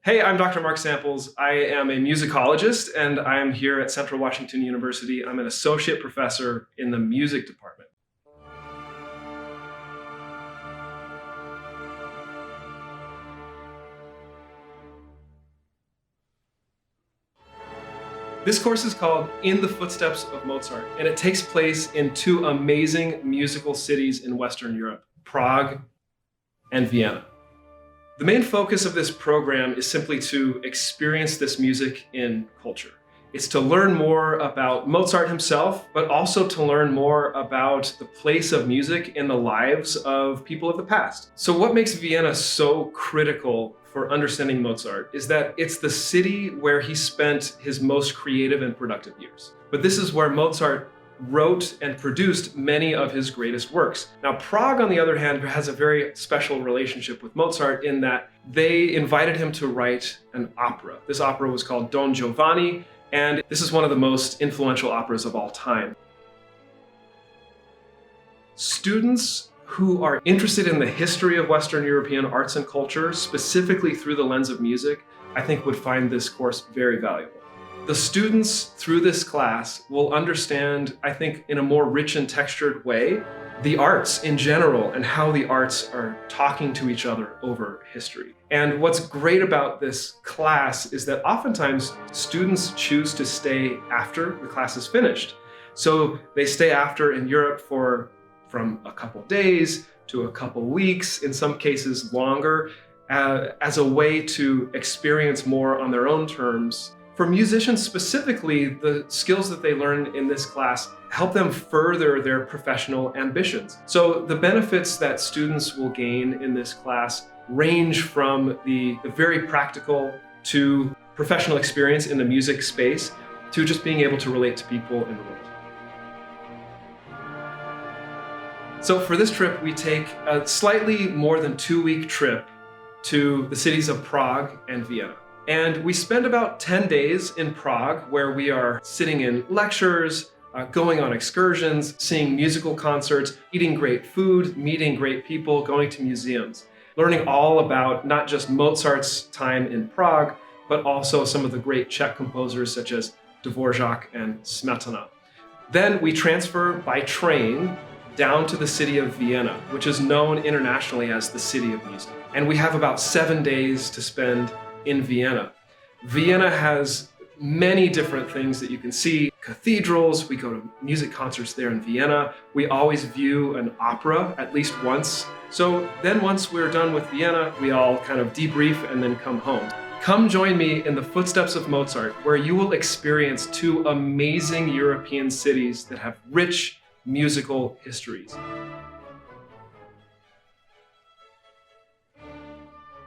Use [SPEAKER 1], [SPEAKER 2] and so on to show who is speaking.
[SPEAKER 1] Hey, I'm Dr. Mark Samples. I am a musicologist and I am here at Central Washington University. I'm an associate professor in the music department. This course is called In the Footsteps of Mozart, and it takes place in two amazing musical cities in Western Europe, Prague and Vienna. The main focus of this program is simply to experience this music in culture. It's to learn more about Mozart himself, but also to learn more about the place of music in the lives of people of the past. So what makes Vienna so critical for understanding Mozart is that it's the city where he spent his most creative and productive years. But this is where Mozart wrote and produced many of his greatest works. Now, Prague, on the other hand, has a very special relationship with Mozart in that they invited him to write an opera. This opera was called Don Giovanni, and this is one of the most influential operas of all time. Students who are interested in the history of Western European arts and culture, specifically through the lens of music, I think would find this course very valuable. The students through this class will understand, I think, in a more rich and textured way, the arts in general and how the arts are talking to each other over history. And what's great about this class is that oftentimes students choose to stay after the class is finished. So they stay after in Europe from a couple days to a couple weeks, in some cases longer, as a way to experience more on their own terms. For musicians specifically, the skills that they learn in this class help them further their professional ambitions. So the benefits that students will gain in this class range from the very practical to professional experience in the music space to just being able to relate to people in the world. So for this trip, we take a slightly more than 2-week trip to the cities of Prague and Vienna. And we spend about 10 days in Prague, where we are sitting in lectures, going on excursions, seeing musical concerts, eating great food, meeting great people, going to museums, learning all about not just Mozart's time in Prague, but also some of the great Czech composers such as Dvorak and Smetana. Then we transfer by train down to the city of Vienna, which is known internationally as the City of Music. And we have about 7 days to spend in Vienna. Vienna has many different things that you can see. Cathedrals, we go to music concerts there in Vienna. We always view an opera at least once. So then once we're done with Vienna, we all kind of debrief and then come home. Come join me in the Footsteps of Mozart, where you will experience two amazing European cities that have rich musical histories.